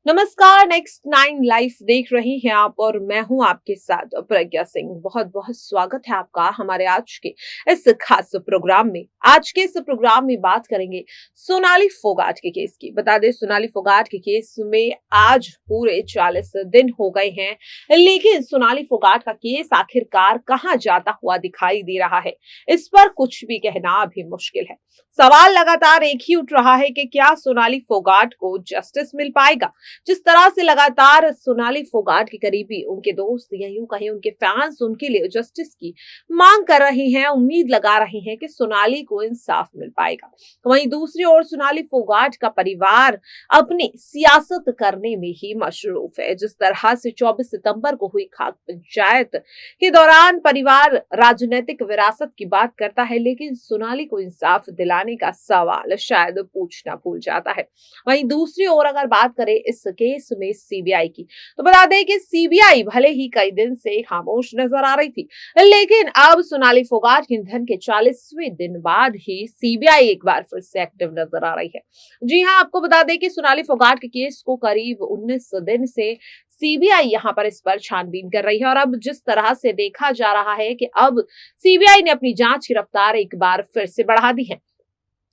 नमस्कार। Next 9 life देख रही हैं आप और मैं हूं आपके साथ प्रज्ञा सिंह। बहुत बहुत स्वागत है आपका हमारे आज के इस खास प्रोग्राम में। आज के इस प्रोग्राम में बात करेंगे सोनाली फोगाट के केस की। बता दें, सोनाली फोगाट के केस में आज पूरे 40 दिन हो गए हैं, लेकिन सोनाली फोगाट का केस आखिरकार कहां जाता हुआ दिखाई दे रहा है, इस पर कुछ भी कहना अभी मुश्किल है। सवाल लगातार एक ही उठ रहा है कि क्या सोनाली फोगाट को जस्टिस मिल पाएगा। जिस तरह से लगातार सोनाली फोगाट के करीबी, उनके दोस्त या यूं कहें उनके फैंस उनके लिए जस्टिस की मांग कर रहे हैं, उम्मीद लगा रहे हैं कि सोनाली को इंसाफ मिल पाएगा। वहीं दूसरी ओर सोनाली फोगाट का परिवार अपनी सियासत करने में ही मशरूफ है। जिस तरह से 24 सितंबर को हुई खाक पंचायत के दौरान परिवार राजनीतिक विरासत की बात करता है, लेकिन सोनाली को इंसाफ दिलाने का सवाल शायद पूछना भूल जाता है। वहीं दूसरी ओर अगर बात करें इस केस में सीबीआई की, तो बता दें कि सीबीआई भले ही कई दिन से खामोश नजर आ रही थी, लेकिन अब सोनाली फोगाट के निधन के 40वें दिन बाद ही सीबीआई एक बार फिर से एक्टिव नजर आ रही है। जी हां, आपको बता दें कि सोनाली फोगाट के केस को करीब 19 दिन से सीबीआई यहां पर इस पर छानबीन कर रही है और अब जिस तरह से देखा जा रहा है कि अब सीबीआई ने अपनी जांच की रफ्तार एक बार फिर से बढ़ा दी है।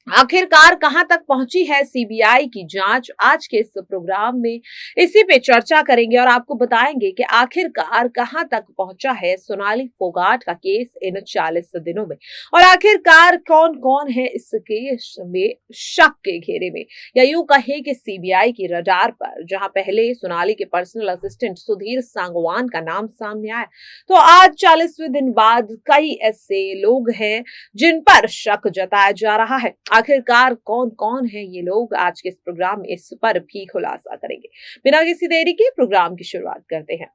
आखिरकार कहां तक पहुंची है सीबीआई की जांच, आज के इस प्रोग्राम में इसी पे चर्चा करेंगे और आपको बताएंगे कि आखिरकार कहां तक पहुंचा है सोनाली फोगाट का केस इन 40 दिनों में, और आखिरकार कौन कौन है इस केस में शक के घेरे में, या यूं कहे कि सीबीआई की रडार पर। जहां पहले सोनाली के पर्सनल असिस्टेंट सुधीर सांगवान का नाम सामने आया, तो आज 40वें दिन बाद कई ऐसे लोग हैं जिन पर शक जताया जा रहा है। आखिरकार कौन कौन है ये लोग, आज के इस प्रोग्राम में इस पर भी खुलासा करेंगे। बिना किसी देरी के प्रोग्राम की शुरुआत करते हैं।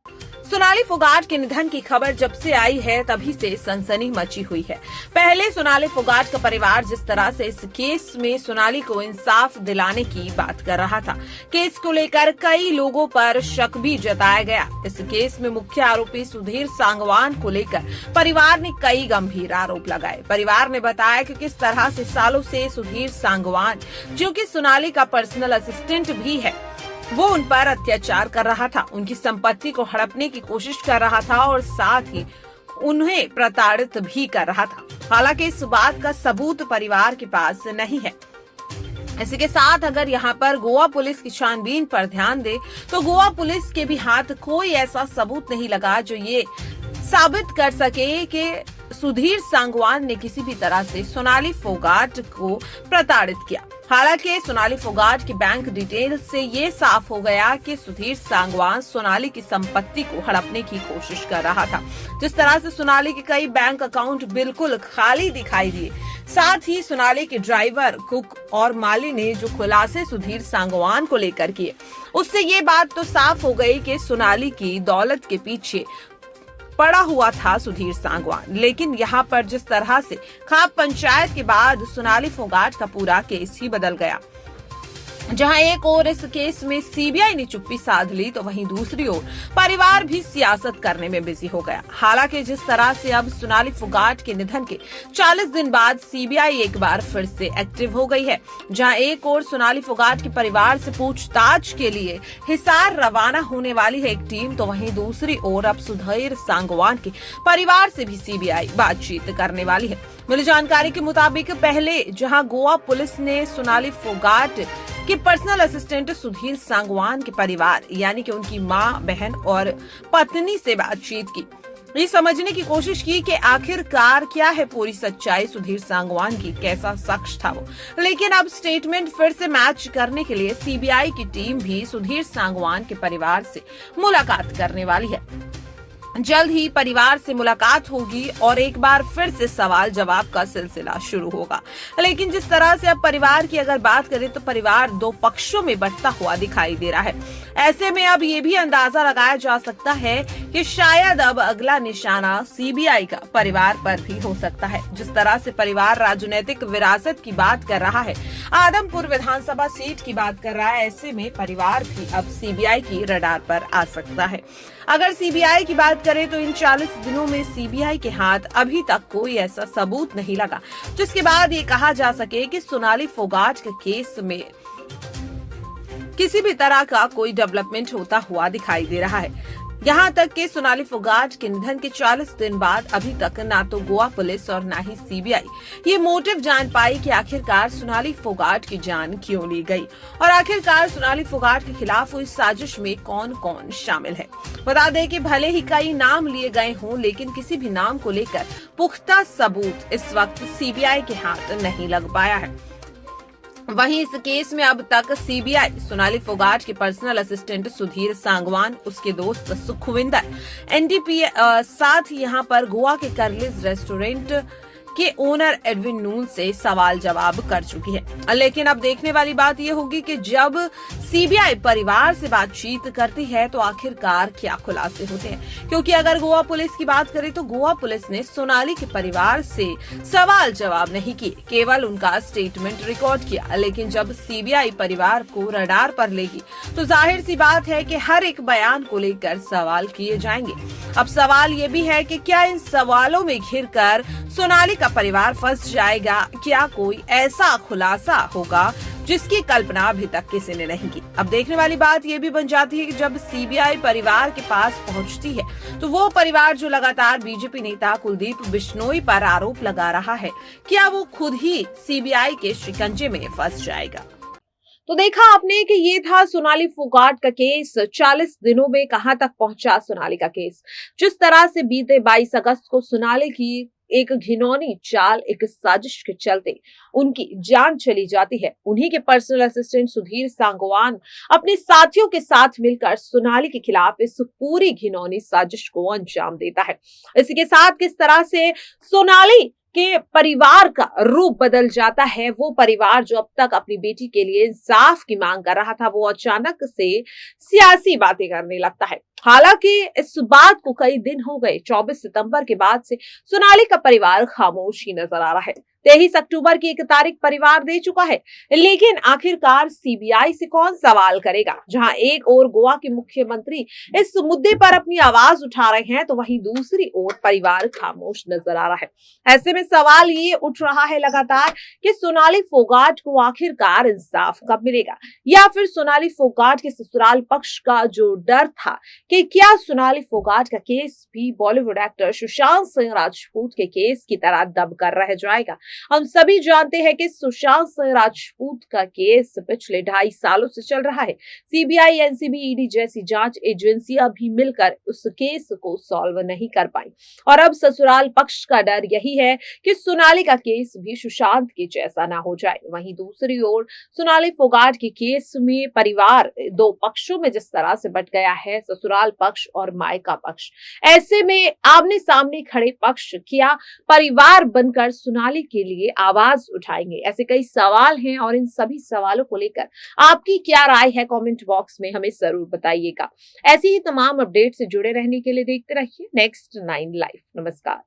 सोनाली फोगाट के निधन की खबर जब से आई है तभी से सनसनी मची हुई है। पहले सोनाली फोगाट का परिवार जिस तरह से इस केस में सोनाली को इंसाफ दिलाने की बात कर रहा था, केस को लेकर कई लोगों पर शक भी जताया गया। इस केस में मुख्य आरोपी सुधीर सांगवान को लेकर परिवार ने कई गंभीर आरोप लगाए। परिवार ने बताया कि किस तरह से सालों से सुधीर सांगवान, जो कि सोनाली का पर्सनल असिस्टेंट भी है, वो उन पर अत्याचार कर रहा था, उनकी संपत्ति को हड़पने की कोशिश कर रहा था और साथ ही उन्हें प्रताड़ित भी कर रहा था। हालांकि इस बात का सबूत परिवार के पास नहीं है। इसी के साथ अगर यहाँ पर गोवा पुलिस की छानबीन पर ध्यान दे तो गोवा पुलिस के भी हाथ कोई ऐसा सबूत नहीं लगा जो ये साबित कर सके कि सुधीर सांगवान ने किसी भी तरह से सोनाली फोगाट को प्रताड़ित किया। हालांकि सोनाली फोगाट की बैंक डिटेल से ये साफ हो गया कि सुधीर सांगवान सोनाली की संपत्ति को हड़पने की कोशिश कर रहा था। जिस तरह से सोनाली के कई बैंक अकाउंट बिल्कुल खाली दिखाई दिए, साथ ही सोनाली के ड्राइवर, कुक और माली ने जो खुलासे सुधीर सांगवान को लेकर किए, उससे ये बात तो साफ हो गई कि सोनाली की दौलत के पीछे पड़ा हुआ था सुधीर सांगवान। लेकिन यहाँ पर जिस तरह से खाप पंचायत के बाद सोनाली फोगाट का पूरा केस ही बदल गया। जहां एक ओर इस केस में सीबीआई ने चुप्पी साध ली, तो वहीं दूसरी ओर परिवार भी सियासत करने में बिजी हो गया। हालांकि जिस तरह से अब सोनाली फोगाट के निधन के 40 दिन बाद सीबीआई एक बार फिर से एक्टिव हो गई है, जहां एक ओर सोनाली फोगाट के परिवार से पूछताछ के लिए हिसार रवाना होने वाली है एक टीम, तो वहीं दूसरी ओर अब सुधीर सांगवान के परिवार से भी सीबीआई बातचीत करने वाली है। मिली जानकारी के मुताबिक पहले जहां गोवा पुलिस ने सोनाली फोगाट के पर्सनल असिस्टेंट सुधीर सांगवान के परिवार यानी कि उनकी मां, बहन और पत्नी से बातचीत की, ये समझने की कोशिश की कि आखिरकार क्या है पूरी सच्चाई सुधीर सांगवान की, कैसा शख्स था वो। लेकिन अब स्टेटमेंट फिर से मैच करने के लिए सीबीआई की टीम भी सुधीर सांगवान के परिवार से मुलाकात करने वाली है। जल्द ही परिवार से मुलाकात होगी और एक बार फिर से सवाल जवाब का सिलसिला शुरू होगा। लेकिन जिस तरह से अब परिवार की अगर बात करें तो परिवार दो पक्षों में बंटता हुआ दिखाई दे रहा है। ऐसे में अब ये भी अंदाजा लगाया जा सकता है कि शायद अब अगला निशाना सीबीआई का परिवार पर भी हो सकता है। जिस तरह से परिवार राजनीतिक विरासत की बात कर रहा है, आदमपुर विधानसभा सीट की बात कर रहा है, ऐसे में परिवार भी अब सीबीआई की रडार पर आ सकता है। अगर सीबीआई की बात करें तो इन 40 दिनों में सीबीआई के हाथ अभी तक कोई ऐसा सबूत नहीं लगा जिसके बाद ये कहा जा सके कि सोनाली फोगाट के केस में किसी भी तरह का कोई डेवलपमेंट होता हुआ दिखाई दे रहा है। यहाँ तक कि सोनाली फोगाट के निधन के 40 दिन बाद अभी तक ना तो गोवा पुलिस और ना ही सीबीआई ये मोटिव जान पाई कि आखिरकार सोनाली फोगाट की जान क्यों ली गई और आखिरकार सोनाली फोगाट के खिलाफ हुई साजिश में कौन कौन शामिल है। बता दें कि भले ही कई नाम लिए गए हों, लेकिन किसी भी नाम को लेकर पुख्ता सबूत इस वक्त सीबीआई के हाथ नहीं लग पाया है। वहीं इस केस में अब तक सीबीआई सोनाली फोगाट के पर्सनल असिस्टेंट सुधीर सांगवान, उसके दोस्त सुखविंदर, एनडीपीए साथ यहां पर गोवा के कर्लिस रेस्टोरेंट के ओनर एडविन नून से सवाल जवाब कर चुकी है। लेकिन अब देखने वाली बात यह होगी कि जब सीबीआई परिवार से बातचीत करती है तो आखिरकार क्या खुलासे होते हैं, क्योंकि अगर गोवा पुलिस की बात करें तो गोवा पुलिस ने सोनाली के परिवार से सवाल जवाब नहीं किए, केवल उनका स्टेटमेंट रिकॉर्ड किया। लेकिन जब सीबीआई परिवार को रडार पर लेगी तो जाहिर सी बात है कि हर एक बयान को लेकर सवाल किए जाएंगे। अब सवाल ये भी है कि क्या इन सवालों में घिरकर सोनाली का परिवार फंस जाएगा? क्या कोई ऐसा खुलासा होगा जिसकी कल्पना अभी तक किसी ने नहीं की? अब देखने वाली बात यह भी बन जाती है कि जब सीबीआई परिवार के पास पहुंचती है तो वो परिवार जो लगातार बीजेपी नेता कुलदीप बिश्नोई पर आरोप लगा रहा है, क्या वो खुद ही सीबीआई के शिकंजे में फंस जाएगा? तो देखा आपने कि ये था सोनाली फोगाट का केस। 40 दिनों में कहां तक पहुंचा सोनाली का केस। जिस तरह से बीते 22 अगस्त को सोनाली की एक घिनौनी चाल, एक साजिश के चलते उनकी जान चली जाती है। उन्हीं के पर्सनल असिस्टेंट सुधीर सांगवान अपने साथियों के साथ मिलकर सोनाली के खिलाफ इस पूरी घिनौनी साजिश को अंजाम देता है। इसी के साथ किस तरह से सोनाली के परिवार का रूप बदल जाता है। वो परिवार जो अब तक अपनी बेटी के लिए इंसाफ की मांग कर रहा था, वो अचानक से सियासी बातें करने लगता है। हालांकि इस बात को कई दिन हो गए, 24 सितंबर के बाद से सोनाली का परिवार खामोश ही नजर आ रहा है। 23 अक्टूबर की एक तारीख परिवार दे चुका है, लेकिन आखिरकार सीबीआई से कौन सवाल करेगा? जहां एक ओर गोवा के मुख्यमंत्री इस मुद्दे पर अपनी आवाज उठा रहे हैं, तो वहीं दूसरी ओर परिवार खामोश नजर आ रहा है। ऐसे में सवाल ये उठ रहा है लगातार कि सोनाली फोगाट को आखिरकार इंसाफ कब मिलेगा, या फिर सोनाली फोगाट के ससुराल पक्ष का जो डर था कि क्या सोनाली फोगाट का केस भी बॉलीवुड एक्टर सुशांत सिंह राजपूत के केस की तरह दब कर रह जाएगा। हम सभी जानते हैं कि सुशांत सिंह राजपूत का केस पिछले 2.5 सालों से चल रहा है। सीबीआई, एनसीबी, ईडी जैसी जांच एजेंसियां भी मिलकर उस केस को सॉल्व नहीं कर पाई और अब ससुराल पक्ष का डर यही है कि सोनाली का केस भी सुशांत के जैसा ना हो जाए। वहीं दूसरी ओर सोनाली फोगाट के केस में परिवार दो पक्षों में जिस तरह से बंट गया है, ससुराल पक्ष और मायका पक्ष, ऐसे में आमने सामने खड़े पक्ष क्या परिवार बनकर सोनाली के लिए आवाज उठाएंगे? ऐसे कई सवाल हैं और इन सभी सवालों को लेकर आपकी क्या राय है, कमेंट बॉक्स में हमें जरूर बताइएगा। ऐसी ही तमाम अपडेट से जुड़े रहने के लिए देखते रहिए नेक्स्ट 9 लाइव। नमस्कार।